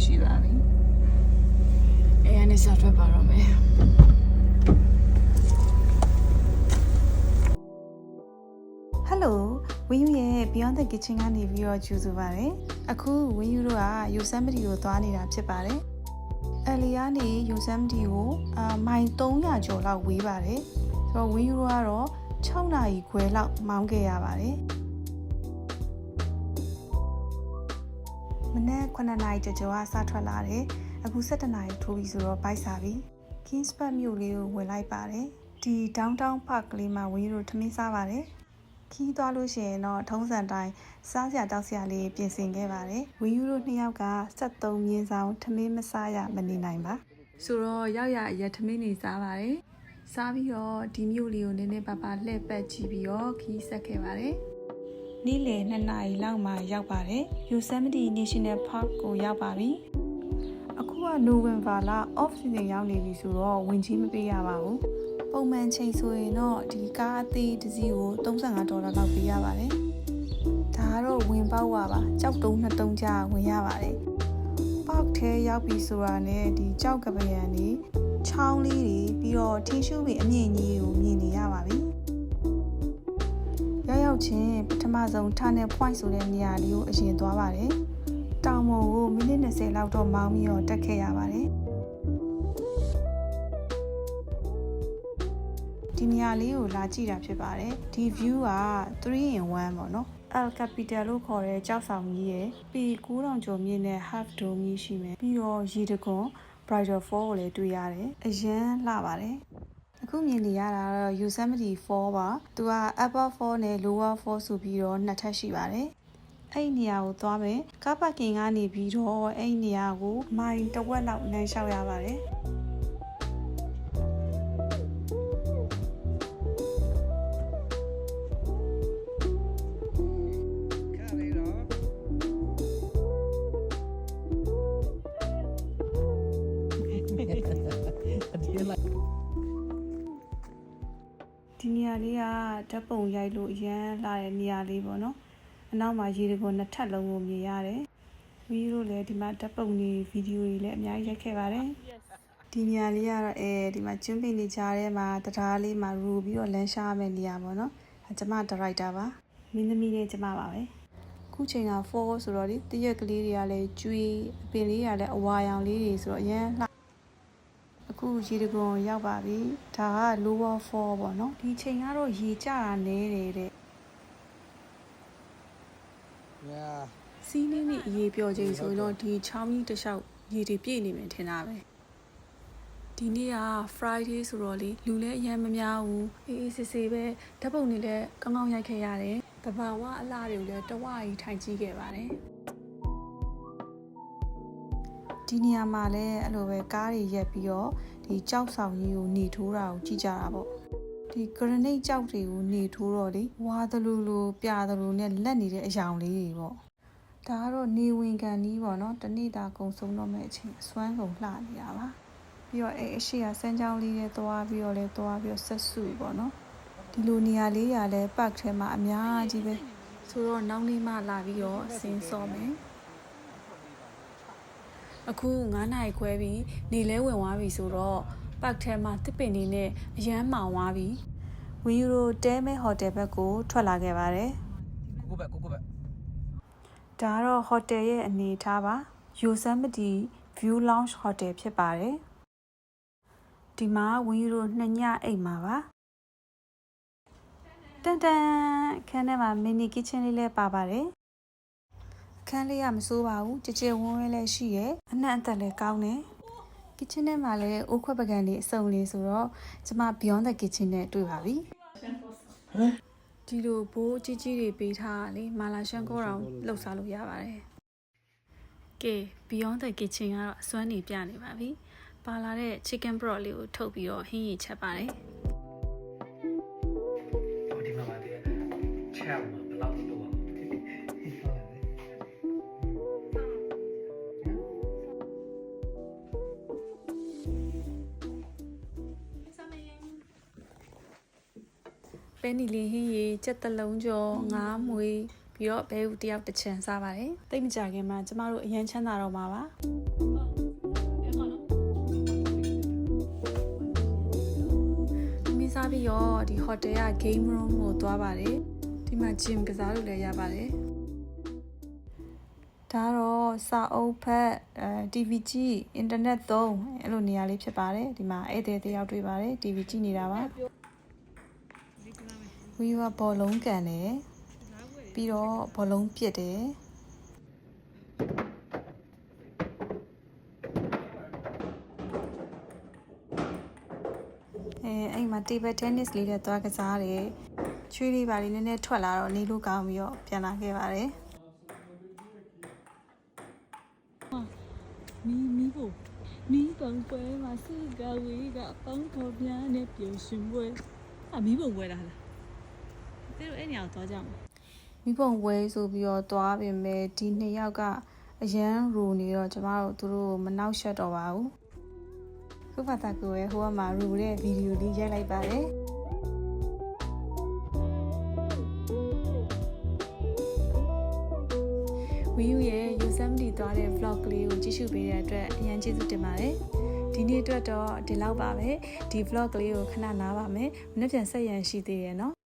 ရှိပါပြီအဲအနေစားထွက်ပါတော့မယ်ဝင်းယူရဲ့ Beyond the Kitchen ကနေပြီးတော့ကြိုဆိုပါရယ်အခုဝင်းယူတို့က Yosemite ကိုသွားနေတာဖြစ်ပါတယ်အလီကနေ Yosemite ကိုမိုင်300ကျော်လောက်ဝေးပါတယ်ဆိုတော့ဝင်းယူတို့ကတော့6နာရီခွဲလောက်မောင်းခဲ့ရပါတယ်မနေ့9နာရီကျော်ကစထွက်လာတယ်အခု17နာရီထိုးပြီဆိုတော့ဘိုက်စားပြီ Kingsburg မြို့လေးကိုဝင်လိုက်ပါတယ်ဒီ Downtown Park ကလေးမှာဝင်းယူတို့ထမင်းစားပါတယ်ခီးသွားလို့ရှိရင်တော့ထုံးစံတိုင်းစားစရာတောက်စရာလေးပြင်ဆင်ခဲ့ပါတယ်ဝင်းယူတို့2ယောက်က73မြင်းဆောင်ထမင်းမစားရမနေနိုင်ပါဆိုတော့ရောက်ရအရက်ထမင်းနေစားပါတယ်စားပြီးတော့ဒီမြို့လေးကိုနည်းနည်းပါးပါလှည့်ပတ်ကြည့်ပြီးတော့ခီးဆက်ခဲ့ပါတယ်နေ့လယ်2နာရီလောက်မှရောက်ပါတယ် Yosemite National Park ကိုရောက်ပါပြီအခုက November လ off season ရောက်နေပြီဆိုတော့ဝင်ကြီးမပေးရပါဘူးပုံမှန်ချိန်ဆိုရင်တော့ဒီကားအသေးတစ်စီးကို$35လောက်ပေးရပါတယ်။ဒါကတော့ဝင်ပေါက်ပါကြောက်တုံး2တုံးကြာဝင်ရပါတယ်။ပေါက်ထဲရောက်ပြီဆိုတာနဲ့ဒီကြောက်ကပယံတွေချောင်းလေးတွေပြီးတော့ထင်းရှူးပင်အမြင့်ကြီးကိုမြင်နေရပါပြီ။ရောက်ချင်းပထမဆုံး Tunnel Point ဆိုတဲ့နေရာလေးကိုအရင်သွားပါတယ်။တောင်ပေါ်ကိုမိနစ်20လောက်တော့မောင်းပြီးတော့တက်ခဲ့ရပါတယ်။ဒီနေရာလေးကိုလာကြည့်တာဖြစ်ပါတယ်ဒီ view က3 in 1ပေါ့နော် El Capital လို့ခေါ်တဲ့ကျောက်ဆောင်ကြီးရယ်ပေ9000ကျော်မြင့်တဲ့ half dome ကြီးရှိမယ်ပြီးတော့ရေတခွန် Bridal Fall ကိုလည်းတွေ့ရတယ်အရန်လှပါတယ်အခုမြင်နေရတာတော့ Yosemite Fall ပါသူက Upper Fall နဲ့ Lower Fall ဆိုပြီးတော့နှစ်ထပ်ရှိပါတယ်အဲ့ဒီနေရာကိုသွားမယ်ကားပါကင်ကနေပြီးတော့အဲ့ဒီနေရာကိုမိုင်တစ်ဝက်လောက်လမ်းလျှောက်ရပါတယ်ဒီနေရာလေးကဓာတ်ပုံရိုက်လို့အရန်လာတဲ့နေရာလေးပေါ့နော်အနောက်မှာရေတခွန်နှစ်ထပ်လုံးကိုမြင်ရတယ်ဗီဒီယိုလည်းဒီမှာဓာတ်ပုံတွေဗီဒီယိုတွေလည်းအများကြီးရိုက်ခဲ့ပါတယ်ဒီနေရာလေးကတော့ဒီမှာကျွန်းပင်တွေကြားထဲမှာတရားလေးမှာရူပြီးတော့လမ်းရှားမယ့်နေရာပေါ့နော်ကျမဒါရိုက်တာပါမင်းသမီးနဲ့ကျမပါပဲခုချိန်က4ဆိုတော့ဒီတရက်ကလေးတွေကလည်းကျွေးအပင်လေးတွေကလည်းအဝါရောင်လေးတွေဆိုတော့အရန်အခုရေတခွန်ရောက်ပါပြီဒါက lower fall ပေါ့နော်ဒီချိန်ကတော့ရေကျတာနည်းတယ်တဲ့စီးနေနေအရေးပြောချိန်ဆိုတော့ဒီချောင်းကြီးတစ်လျှောက်ရေတွေပြည့်နေမယ်ထင်တာပဲဒီနေ့က Friday ဆိုတော့လေလူလည်းအရန်မများဘူးအေးအေးဆေးဆေးပဲဓာတ်ပုံတွေလည်းကောင်းကောင်းရိုက်ခဲ့ရတယ်တဘာဝအလှတွေကိုလည်းတဝါကြီးထိုင်ကြည့်ခဲ့ပါတယ်ဒီနေရာမှာလည်းအဲ့လိုပဲကားတွေရက်ပြီးတော့ဒီကြောက်ဆောင်ကြီးကိုနေထိုးတာကိုကြည့်ကြတာပေါ့ဒီ granite ကြောက်တွေကိုနေထိုးတော့လေဝါသလိုလိုပြာသလိုနဲ့လက်နေတဲ့အယောင်လေးတွေပေါ့ဒါကတော့နေဝင်ကန်ကြီးပေါ့နော်တနေ့တာကုံဆုံးတော့မဲ့အချိန်အစွမ်းကုန်လှနေတာပါပြီးတော့အရှိကစမ်းချောင်းလေးတွေသွားပြီးတော့ဆက်စုပေါ့နော်ဒီလိုနေရာလေးရာလဲparkထဲမှာအများကြီးပဲဆိုတော့နောက်နေ့မှလာပြီးတော့ဆင်းစောမယ်အခု9နာရီခွဲပြီးနေလဲဝင်သွားပြီဆိုတော့parkထဲမှာတစ်ပင်နေနဲ့အရန်မှောင်သွားပြီဝီယူရိုတဲမဲဟိုတယ်ဘက်ကိုထွက်လာခဲ့ပါတယ်ကိုဘက်ဒါကတော့ဟိုတယ်ရဲ့အနေထားပါ Yosemite View Lounge Hotel ဖြစ်ပါတယ်ဒီမှာဝီယူရို2ညအိမ်မှာပါတန်ခန်းထဲမှာ mini kitchen လေးလည်းပါပါတယ်အခန်းလေးကမဆိုးပါဘူးကြကြဝန်းဝန်းလည်းရှိရဲ့အနှံ့အသက်လည်းကောင်းတယ် kitchen ထဲမှာလည်းအိုးခွက်ပကံလေးအစုံလေးဆိုတော့ကျမ Beyond the Kitchen နဲ့တွေ့ပါပြီဒီလိုဘိုးကြီးကြီးတွေပေးထားလေမာလာရှန်ကိုတောင်လှုပ်ရှားလို့ရပါတယ်ကဲ Beyond the Kitchen ကတော့အစွမ်းနေပြနေပါပြီပါလာတဲ့ chicken broth လေးကိုထုတ်ပြီးတော့ဟင်းရည်ချက်ပါတယ်ဒီမှာပါတယ်ချက်မှာဘယ်လောက်လုပ်အောင်ပဲနီလေးဟင်းရည်ချက်တလုံးကျော်ငါးမွေ ပြီးတော့ဘဲဦးတယောက်တစ်ချင်စားပါတယ်တိတ်မကြခင်မှာကျမတို့အရန်ချမ်းသာတော့မှာပါစားပြီးတော့ဒီ hotel က game room ကိုသွားပါတယ်ဒီမှာ gym ကစားလို့လည်းရပါတယ်ဒါတော့စာအုပ်ဖတ် TV ကြည့် internet သုံးအဲ့လိုနေရာလေးဖြစ်ပါတယ်ဒီမှာဧည့်သည်တယောက်တွေ့ပါတယ် TV ကြည့်နေတာပါဝီကဘောလုံးကန်တယ်ပြီးတော့ဘောလုံးပစ်တယ်အဲ့မှာ table tennis လေးနဲ့သွားကစားတယ်ချွေးလေးပါလေးနည်းနည်းထွက်လာတော့နေလို့ကောင်းပြီးတော့ပြန်လာခဲ့ပါတယ်မီးပုံပွဲမှာစကဝေးကပေါင်းတော်ပြားနဲ့ပြုံရှင်ပွဲမီးပုံပွဲလားတဲ့အဲ့ညောင်သွားကြမှာ မိဘဝဲဆိုပြီးတော့သွားပြင်မဲ့ဒီနှစ်ယောက်ကအရန်ရူနေတော့ကျမတို့သူတို့မနှောက်ယှက်တော့ပါဘူးခုဖတ်တာကိုပဲဟိုကမှရူတဲ့ဗီဒီယိုလေးရိုက်လိုက်ပါတယ်ဝီယူရဲ့ Yosemite သွားတဲ့ vlog ကလေးကိုကြည့်ရှုပေးတဲ့အတွက်အရန်ကျေးဇူးတင်ပါတယ်ဒီနေ့အတွက်တော့ဒီလောက်ပါပဲဒီ vlog ကလေးကိုခဏနားပါမယ်မနေ့ပြန်ဆက်ရန်ရှိသေးတယ်နော်